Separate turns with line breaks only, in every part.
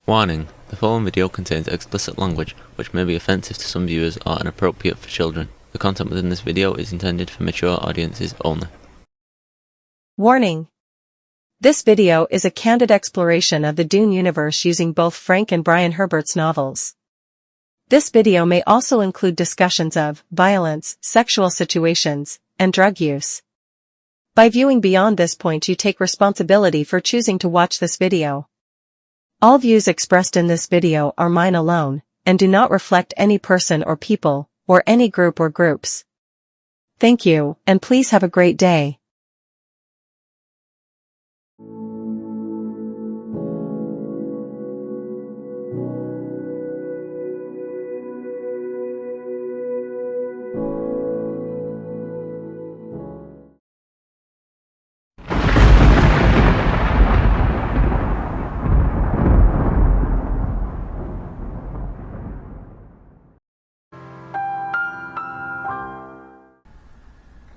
Warning: the following video contains explicit language which may be offensive to some viewers or inappropriate for children. The content within this video is intended for mature audiences only.
Warning! This video is a candid exploration of the Dune universe using both Frank and Brian Herbert's novels. This video may also include discussions of violence, sexual situations, and drug use. By viewing beyond this point, you take responsibility for choosing to watch this video. All views expressed in this video are mine alone, and do not reflect any person or people, or any group or groups. Thank you, and please have a great day.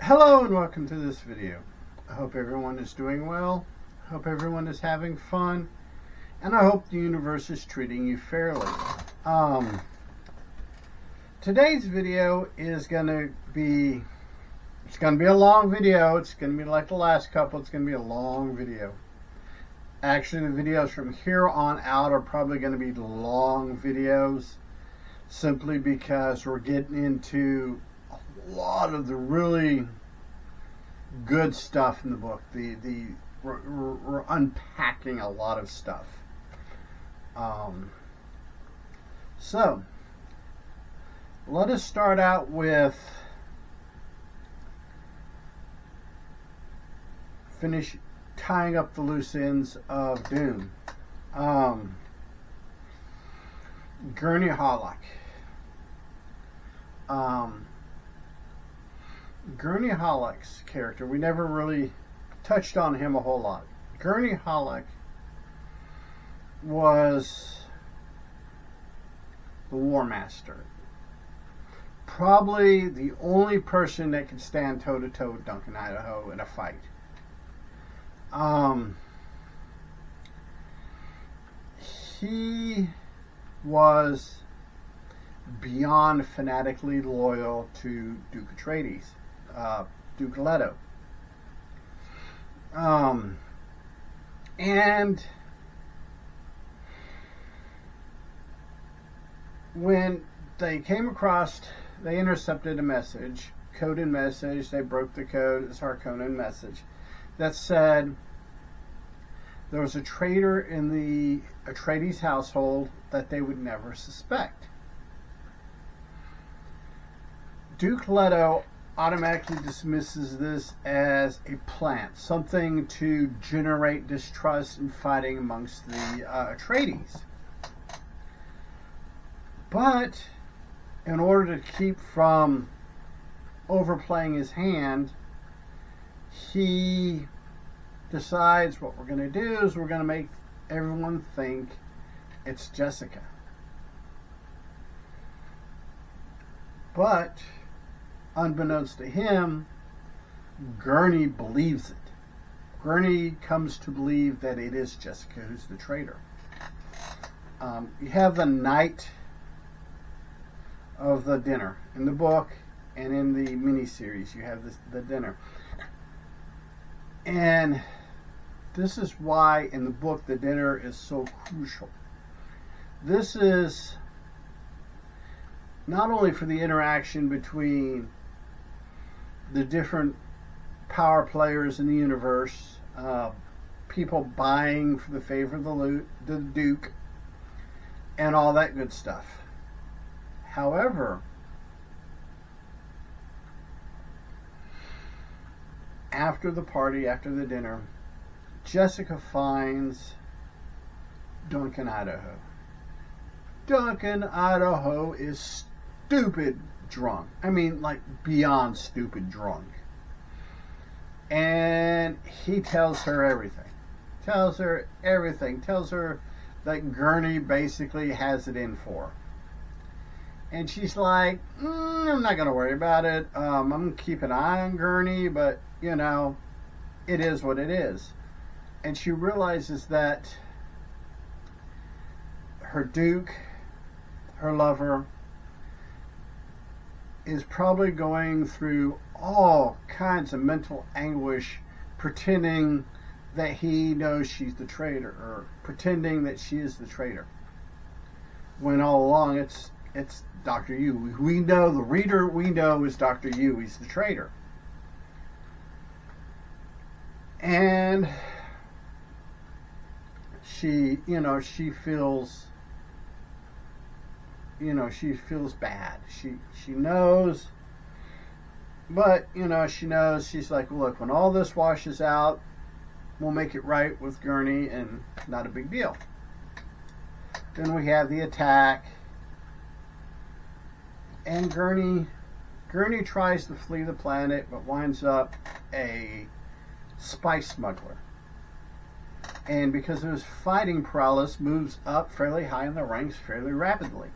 Hello and welcome to this video. I hope everyone is doing well, I hope everyone is having fun, and I hope the universe is treating you fairly. Today's video is going to be a long video. It's going to be like the last couple. It's going to be a long video. Actually, the videos from here on out are probably going to be long videos, simply because we're getting into a lot of the really good stuff in the book. We're unpacking a lot of stuff. So let us start out with finish tying up the loose ends of Dune. Gurney Halleck. Gurney Halleck's character, we never really touched on him a whole lot. Gurney Halleck was the War Master. Probably the only person that could stand toe-to-toe with Duncan Idaho in a fight. He was beyond fanatically loyal to Duke Atreides. Duke Leto. And when they came across, they intercepted a message, coded message, they broke the code, it's Harkonnen message, that said there was a traitor in the Atreides household that they would never suspect. Duke Leto automatically dismisses this as a plant, something to generate distrust and fighting amongst the Atreides. But in order to keep from overplaying his hand, he decides what we're going to do is we're going to make everyone think it's Jessica. But unbeknownst to him, Gurney believes it. Gurney comes to believe that it is Jessica who's the traitor. You have the night of the dinner. In the book and in the miniseries, you have the dinner. And this is why in the book the dinner is so crucial. This is not only for the interaction between the different power players in the universe, people buying for the favor of the Duke, and all that good stuff. However, after the party, after the dinner, Jessica finds Duncan Idaho. Duncan Idaho is stupid drunk. I mean, like beyond stupid drunk. And he tells her everything. Tells her that Gurney basically has it in for her. And she's like, I'm not going to worry about it. I'm going to keep an eye on Gurney, but, you know, it is what it is. And she realizes that her Duke, her lover, is probably going through all kinds of mental anguish, pretending that he knows she's the traitor, or pretending that she is the traitor, when all along it's Dr. Yu. We know, the reader, we know is Dr. Yu. He's the traitor. And she feels, she feels bad. She knows, but, she knows, she's like, look, when all this washes out, we'll make it right with Gurney, and not a big deal. Then we have the attack, and Gurney tries to flee the planet, but winds up a spice smuggler. And because of his fighting prowess, moves up fairly high in the ranks fairly rapidly.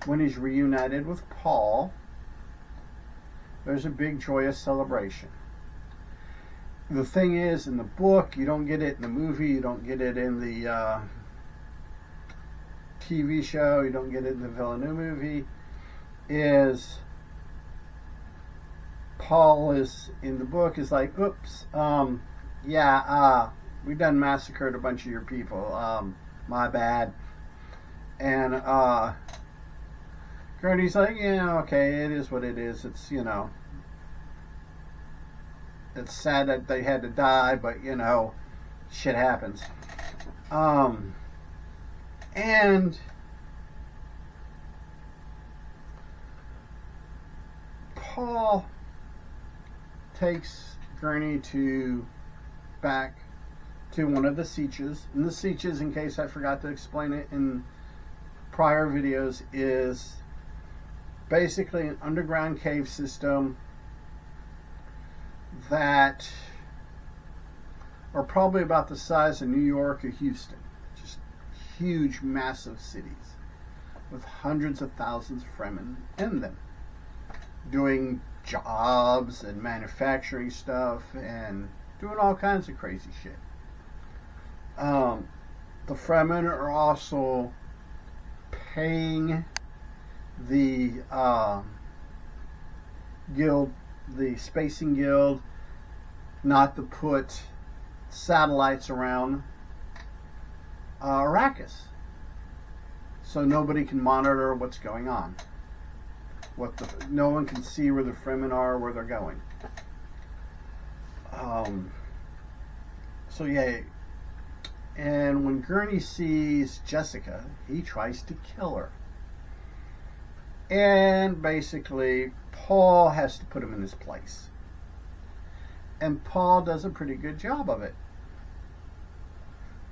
When he's reunited with Paul, there's a big joyous celebration. The thing is, in the book, you don't get it in the movie, you don't get it in the TV show, you don't get it in the Villeneuve movie, is Paul is, in the book, is like, oops, we done massacred a bunch of your people, my bad. And Gurney's like, yeah, okay, it is what it is. It's, it's sad that they had to die, but, shit happens. And Paul takes Gurney back to one of the Sietches. And the Sietches, in case I forgot to explain it in prior videos, is basically an underground cave system that are probably about the size of New York or Houston. Just huge, massive cities with hundreds of thousands of Fremen in them, doing jobs and manufacturing stuff and doing all kinds of crazy shit. The Fremen are also paying the guild, the Spacing Guild, not to put satellites around Arrakis, so nobody can monitor what's going on. No one can see where the Fremen are, where they're going. So yeah, and when Gurney sees Jessica, he tries to kill her. And basically, Paul has to put him in his place. And Paul does a pretty good job of it.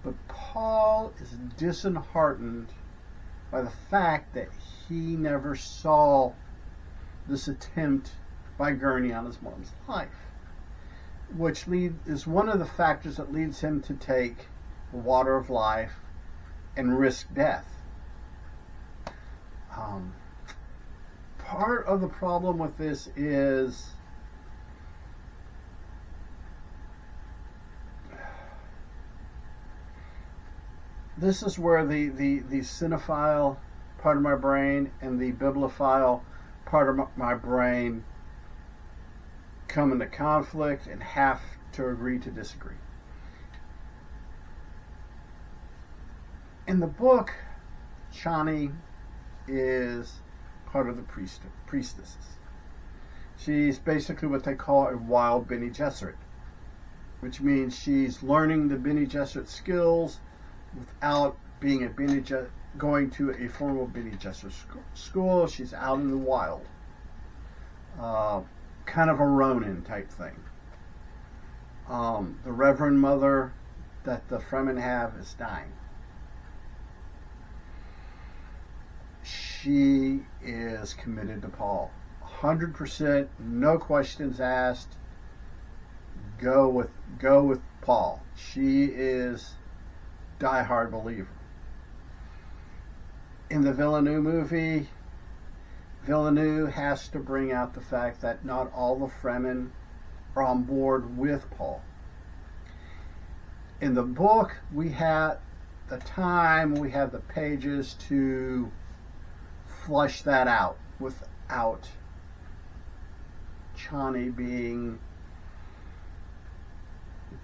But Paul is disheartened by the fact that he never saw this attempt by Gurney on his mom's life, which is one of the factors that leads him to take the water of life and risk death. Part of the problem with this is this is where the cinephile part of my brain and the bibliophile part of my brain come into conflict and have to agree to disagree. In the book, Chani is part of the priestesses. She's basically what they call a wild Bene Gesserit, which means she's learning the Bene Gesserit skills without being going to a formal Bene Gesserit school. She's out in the wild, kind of a Ronin type thing. The Reverend Mother that the Fremen have is dying. She is committed to Paul, 100%, no questions asked. Go with Paul. She is diehard believer. In the Villeneuve movie, Villeneuve has to bring out the fact that not all the Fremen are on board with Paul. in the book, we had the time, we had the pages to flush that out without Chani being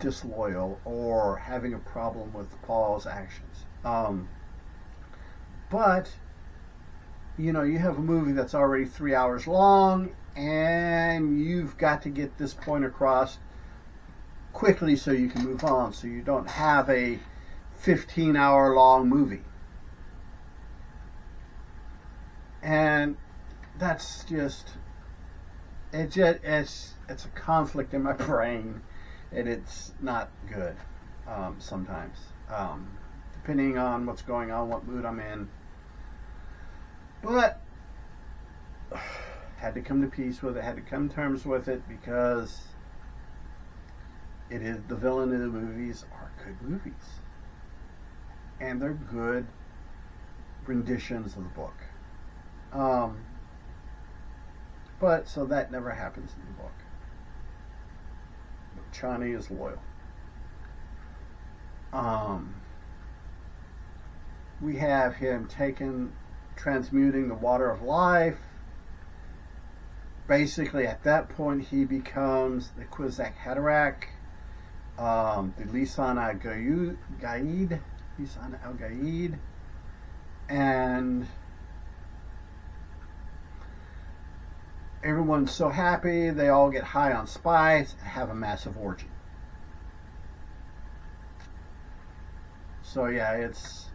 disloyal or having a problem with Paul's actions. But, you know, you have a movie that's already 3 hours long, and you've got to get this point across quickly so you can move on, so you don't have a 15-hour long movie. And that's just, it's a conflict in my brain, and it's not good sometimes, depending on what's going on, what mood I'm in. But had to come to peace with it, had to come to terms with it, because it is, the villain of the movies are good movies, and they're good renditions of the book. But so that never happens in the book. But Chani is loyal. We have him transmuting the water of life. Basically, at that point, he becomes the Kwisatz Haderach, the Lisan al-Gaid, and everyone's so happy. They all get high on spice and have a massive orgy. So yeah, it's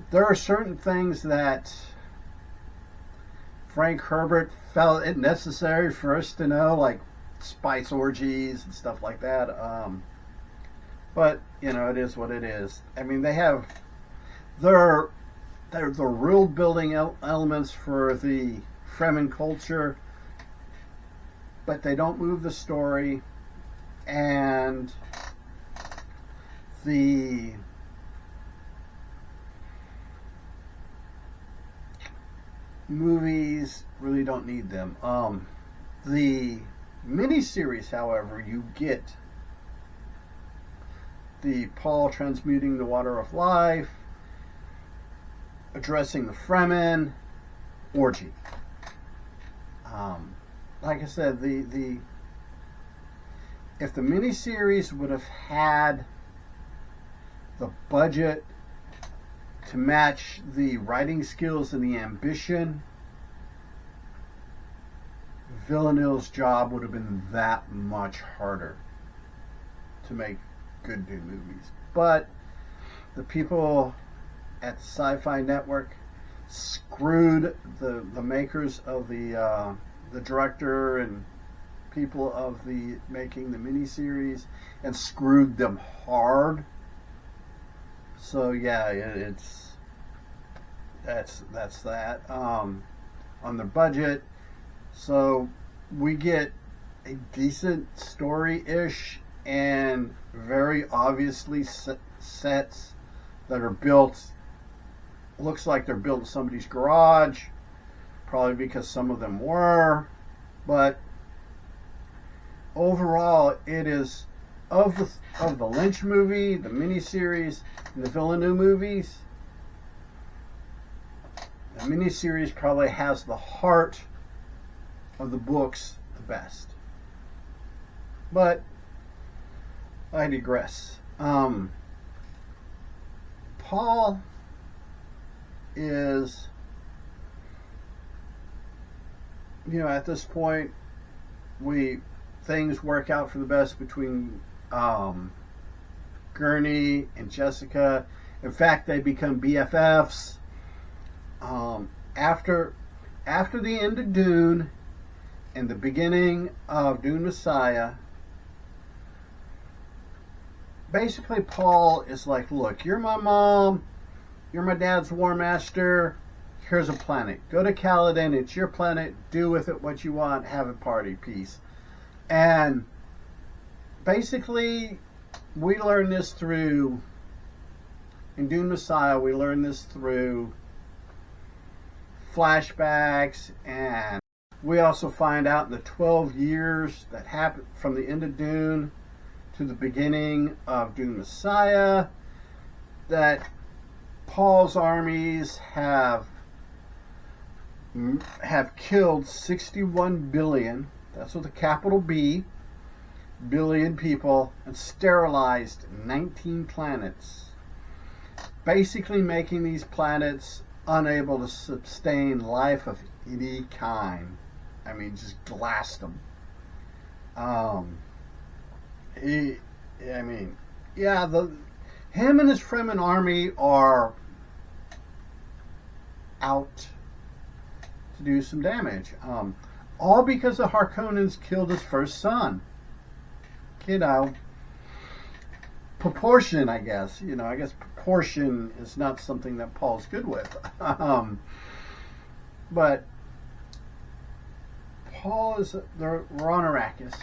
there are certain things that Frank Herbert felt it necessary for us to know, like spice orgies and stuff like that. But you know, it is what it is. I mean, they're the world building elements for the Fremen culture, but they don't move the story, and the movies really don't need them. The miniseries, however, you get the Paul transmuting the water of life, addressing the Fremen, orgy. Like I said, if the miniseries would have had the budget to match the writing skills and the ambition, Villeneuve's job would have been that much harder to make good Dune movies. But the people at Sci-Fi Network screwed the makers of the director and people of the making the miniseries, and screwed them hard. So yeah, that's that on the budget. So we get a decent story-ish and very obviously sets that are built. Looks like they're built in somebody's garage, probably because some of them were. But overall, it is of the Lynch movie, the miniseries, and the Villeneuve movies. The miniseries probably has the heart of the books the best. But I digress. Paul is, you know, at this point, things work out for the best between Gurney and Jessica. In fact, they become BFFs. After the end of Dune and the beginning of Dune Messiah, basically Paul is like, look, you're my mom, you're my dad's war master, here's a planet. Go to Caladan, it's your planet, do with it what you want, have a party, peace. And basically, we learn this through, in Dune Messiah, we learn this through flashbacks, and we also find out in the 12 years that happened from the end of Dune to the beginning of Dune Messiah, that Paul's armies have killed 61 billion, that's with a capital B, billion people, and sterilized 19 planets, basically making these planets unable to sustain life of any kind. I mean, just glassed them. Him and his Fremen army are out to do some damage. All because the Harkonnens killed his first son. You know, proportion, I guess. You know, I guess proportion is not something that Paul's good with. But Paul is, we're on Arrakis.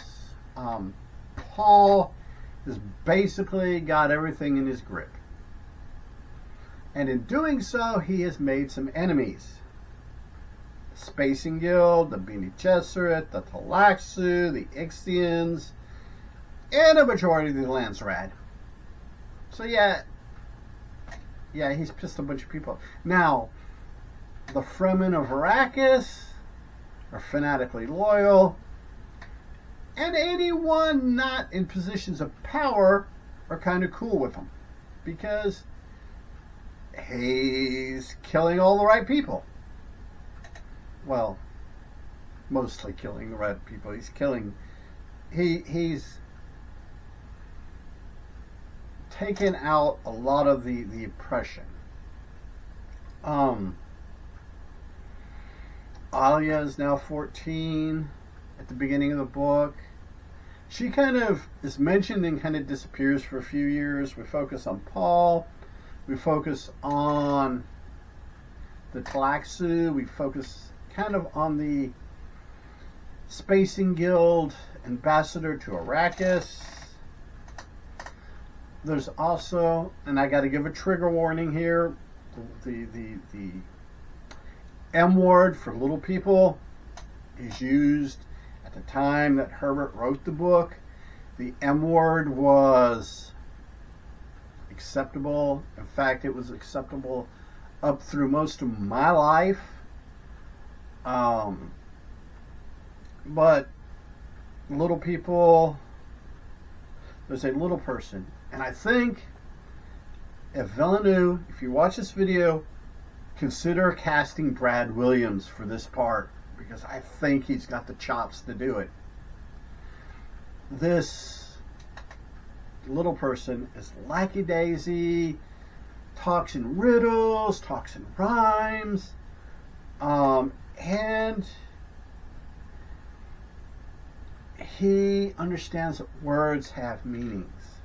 Paul has basically got everything in his grip. And in doing so, he has made some enemies. The Spacing Guild, the Bene Gesserit, the Talaxu, the Ixians, and a majority of the Landsrad. So yeah, he's pissed a bunch of people. Now, the Fremen of Arrakis are fanatically loyal, and anyone not in positions of power are kind of cool with him, because he's killing all the right people. Well, mostly killing the right people. He's taken out a lot of the oppression. Alia is now 14 at the beginning of the book. She kind of is mentioned and kind of disappears for a few years. We focus on Paul. We focus on the Talaxu. We focus kind of on the Spacing Guild ambassador to Arrakis. There's also, and I got to give a trigger warning here, the M word for little people is used at the time that Herbert wrote the book. The M word was acceptable. In fact, it was acceptable up through most of my life. But little people, there's a little person. And I think if Villeneuve, if you watch this video, consider casting Brad Williams for this part, because I think he's got the chops to do it. This little person is lackadaisy, talks in riddles, talks in rhymes, and he understands that words have meanings,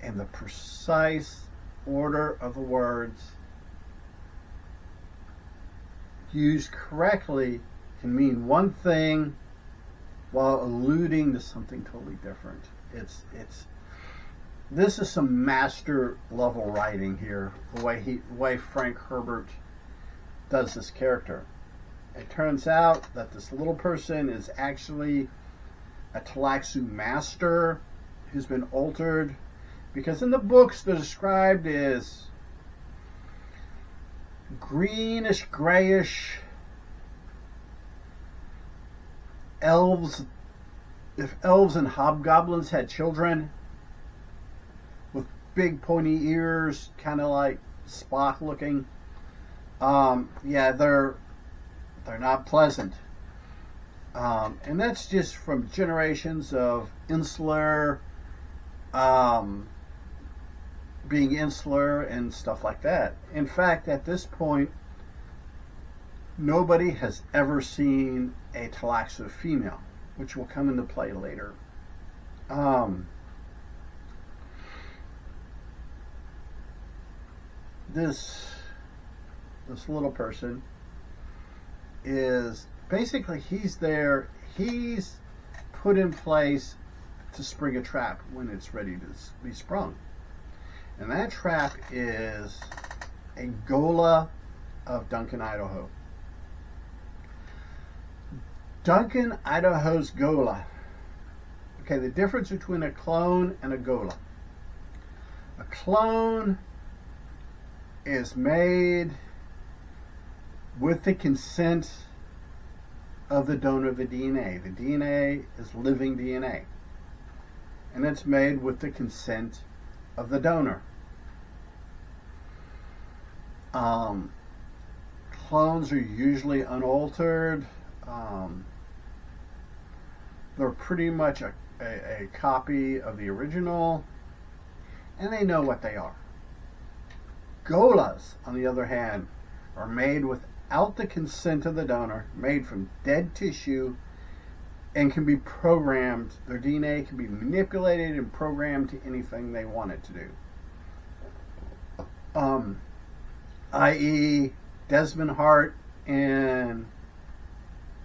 and the precise order of the words used correctly can mean one thing while alluding to something totally different. This is some master level writing here, the way Frank Herbert does this character. It turns out that this little person is actually a Talaxu master who's been altered, because in the books they're described as greenish, grayish elves. If elves and hobgoblins had children with big pointy ears, kind of like Spock looking, they're not pleasant. And that's just from generations of being insular and stuff like that. In fact, at this point, nobody has ever seen a Talaxu female, which will come into play later. This little person is basically, he's put in place to spring a trap when it's ready to be sprung. And that trap is a Gola of Duncan, Idaho. Duncan, Idaho's Gola, Okay, the difference between a clone and a Gola. A clone is made with the consent of the donor of the DNA. The DNA is living DNA. And it's made with the consent of the donor. Clones are usually unaltered. They're pretty much a copy of the original, and they know what they are. Golas, on the other hand, are made without the consent of the donor, made from dead tissue, and can be programmed. Their DNA can be manipulated and programmed to anything they want it to do. I.e. Desmond Hart and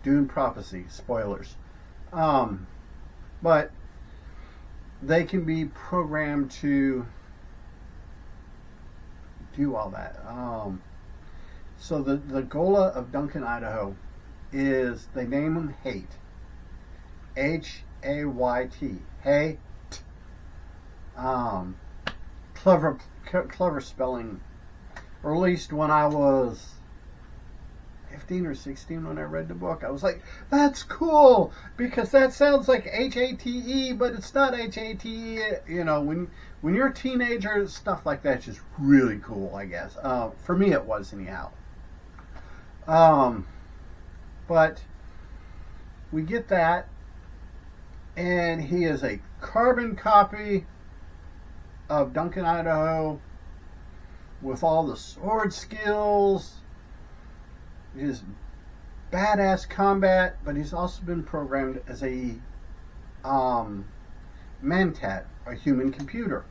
Dune Prophecy. Spoilers. But they can be programmed to do all that. So the Gola of Duncan, Idaho is, they name him Hate. H-A-Y-T. Hate. Clever spelling. Or at least when I was 15 or 16 when I read the book, I was like, that's cool, because that sounds like H-A-T-E, but it's not H-A-T-E. You know, when you're a teenager, stuff like that's just really cool, I guess. For me it was, anyhow. But we get that, and he is a carbon copy of Duncan, Idaho, with all the sword skills, his badass combat, but he's also been programmed as a Mentat, a human computer.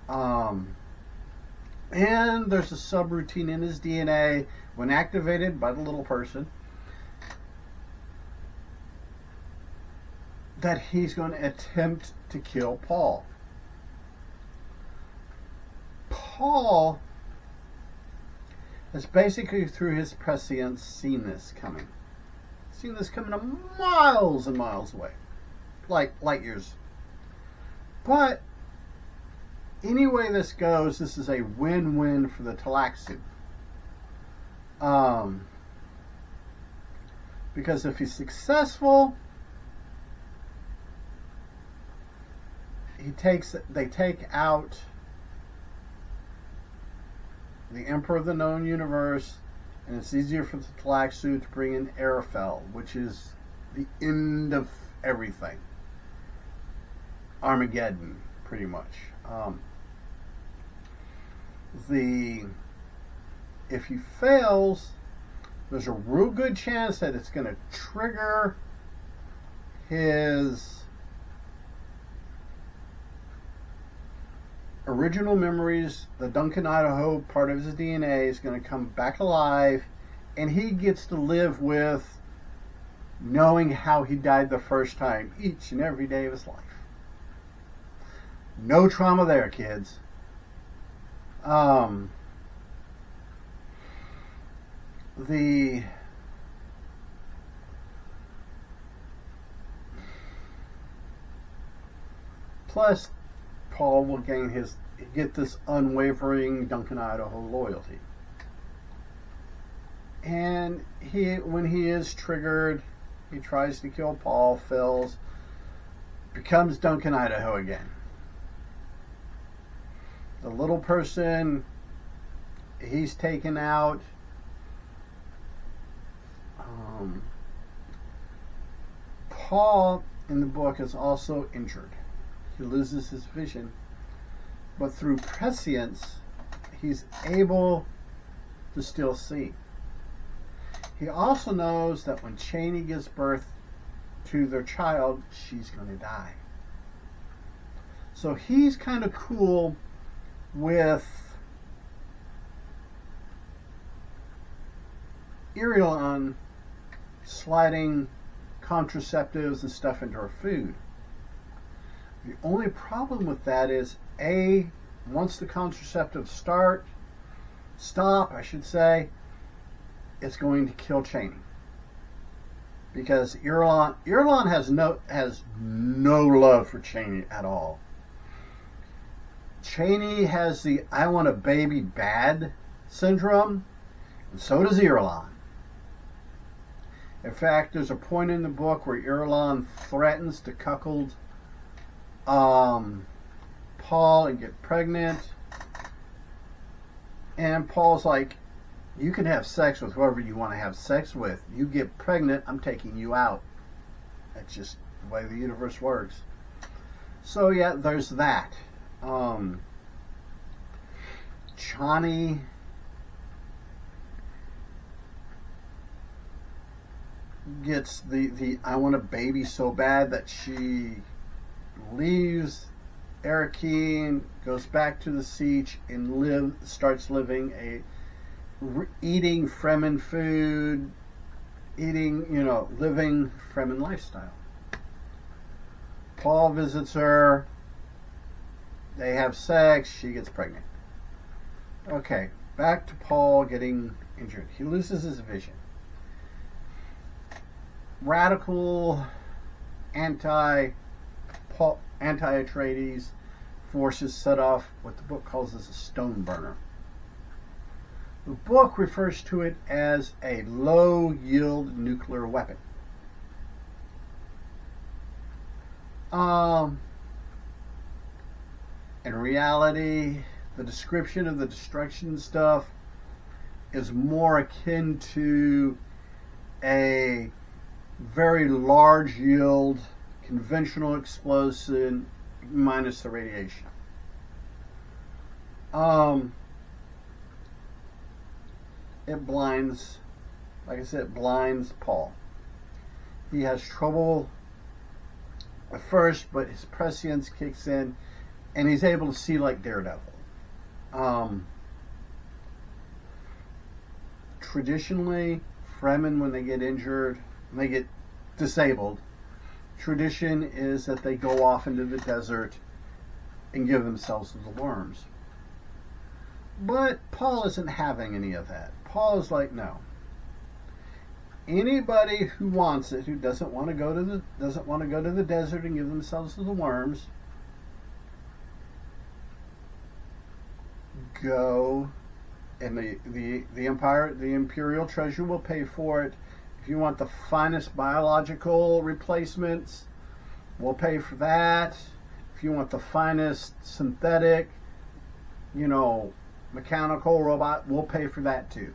And there's a subroutine in his DNA when activated by the little person that he's going to attempt to kill Paul. Paul has basically, through his prescience, seen this coming. Seen this coming miles and miles away. Like light years. But any way this goes, this is a win-win for the Talaxu. Because if he's successful, they take out the Emperor of the known universe, and it's easier for the Talaxu to bring in Arafel, which is the end of everything. Armageddon, pretty much. If he fails, there's a real good chance that it's going to trigger his original memories. The Duncan, Idaho part of his DNA is going to come back alive, and he gets to live with knowing how he died the first time each and every day of his life. No trauma there, kids. Plus, Paul will get this unwavering Duncan, Idaho loyalty. And when he is triggered, he tries to kill Paul, fails, becomes Duncan, Idaho again. The little person, he's taken out. Paul in the book is also injured. He loses his vision, but through prescience, he's able to still see. He also knows that when Cheney gives birth to their child, she's going to die. So he's kind of cool with Irion sliding contraceptives and stuff into her food. The only problem with that is, once the contraceptives stop, I should say, it's going to kill Cheney. because Irulan has no love for Chani at all. Chani has the "I want a baby bad" syndrome, and so does Irulan. In fact, there's a point in the book where Irulan threatens to cuckold Paul and get pregnant, and Paul's like, "You can have sex with whoever you want to have sex with. You get pregnant, I'm taking you out." That's just the way the universe works. So yeah, there's that. Chani gets the "I want a baby" so bad that she leaves Arakeen, goes back to the siege, and starts living eating Fremen food, living Fremen lifestyle. Paul visits her. They have sex. She gets pregnant. Okay, back to Paul getting injured. He loses his vision. Radical anti-Atreides forces set off what the book calls as a stone burner. The book refers to it as a low-yield nuclear weapon. In reality, the description of the destruction stuff is more akin to a very large yield conventional explosion minus the radiation. It blinds, like I said, it blinds Paul. He has trouble at first, but his prescience kicks in, and he's able to see like Daredevil. Traditionally, Fremen, when they get injured, when they get disabled, tradition is that they go off into the desert and give themselves to the worms. But Paul isn't having any of that. Paul is like, no. Anybody who wants it, who doesn't want to go to the desert and give themselves to the worms, go, and the Imperial Treasury will pay for it. If you want the finest biological replacements, we'll pay for that. If you want the finest synthetic, mechanical robot, we'll pay for that too.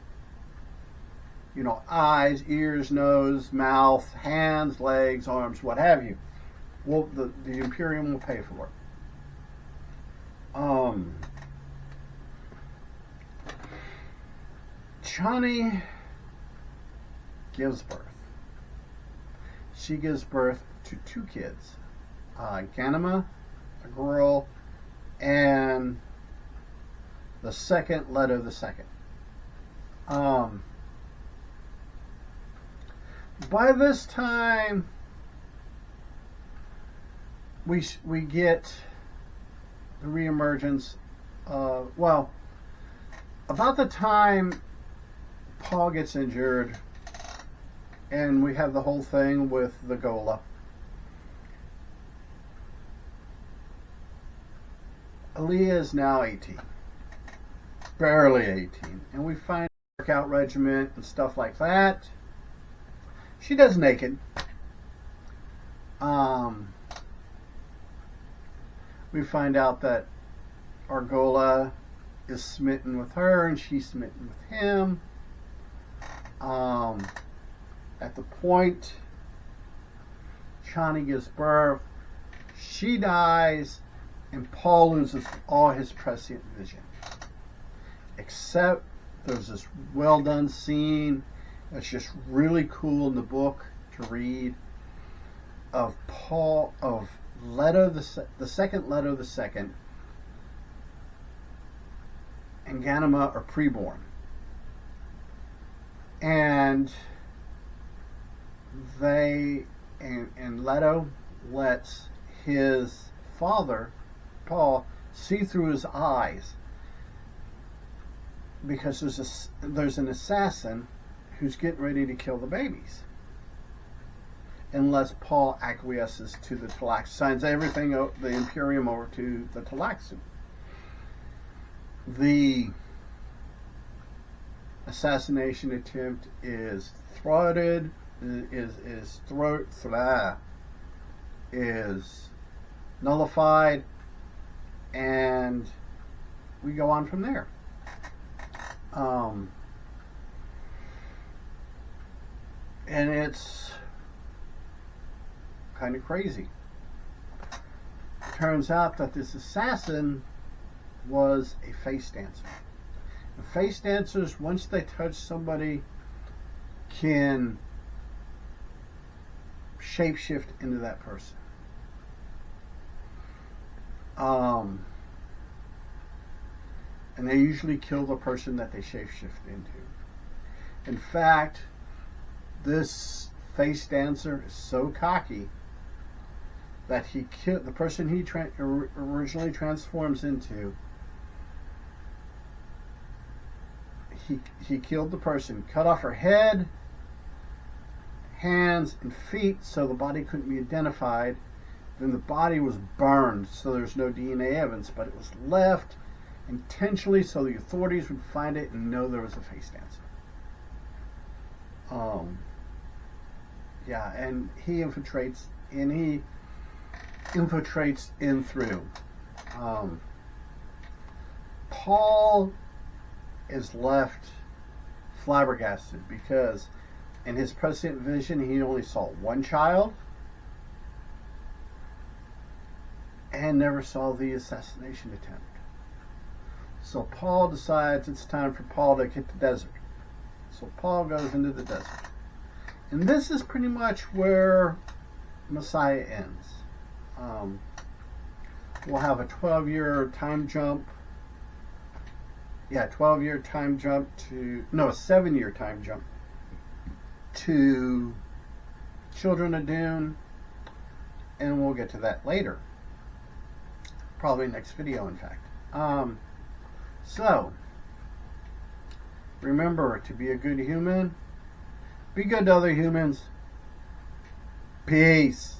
Eyes, ears, nose, mouth, hands, legs, arms, what have you. The Imperium will pay for it. Chani gives birth. She gives birth to 2 kids. Ganima, a girl, and the second Leto the second. By this time, we get the reemergence. About the time Paul gets injured, and we have the whole thing with the Gola. Aaliyah is now 18. Barely 18. And we find a workout regiment and stuff like that. She does naked. We find out that Argola is smitten with her and she's smitten with him. At the point Chani gives birth, she dies, and Paul loses all his prescient vision. Except there's this well done scene that's just really cool in the book to read of Leto the second Leto the second and Ganima are preborn. And Leto lets his father, Paul, see through his eyes because there's an assassin who's getting ready to kill the babies. unless Paul acquiesces to the Talax, signs everything, the Imperium over to the Talaxi. The assassination attempt is thwarted, is nullified, and we go on from there. And it's kind of crazy. Turns out that this assassin was a face dancer. And face dancers, once they touch somebody, can shapeshift into that person. And they usually kill the person that they shapeshift into. In fact, this face dancer is so cocky that he killed the person he originally transforms into. He killed the person, cut off her head, hands, and feet so the body couldn't be identified. Then the body was burned, so there's no DNA evidence, but it was left intentionally so the authorities would find it and know there was a face dancer. Yeah, and he infiltrates in through. Paul is left flabbergasted because in his prescient vision he only saw one child and never saw the assassination attempt. So Paul decides it's time for Paul to hit the desert. So Paul goes into the desert. And this is pretty much where Messiah ends. We'll have a 12-year time jump. Yeah, 12-year time jump to... No, a 7-year time jump to Children of Dune. And we'll get to that later. Probably next video, in fact. So, remember to be a good human. Be good to other humans. Peace.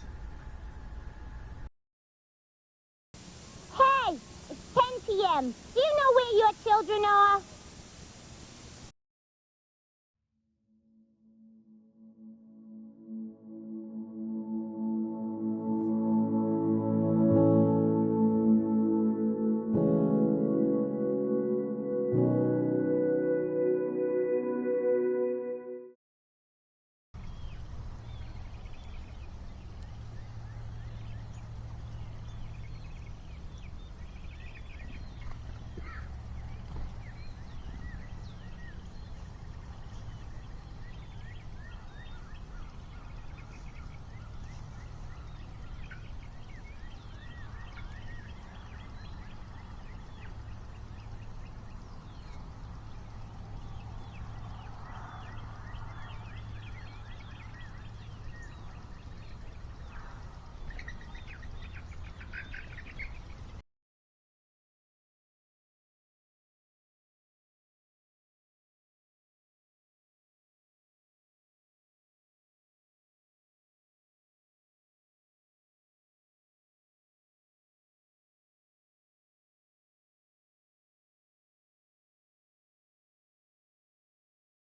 Hey, it's 10 p.m. Do you know where your children are?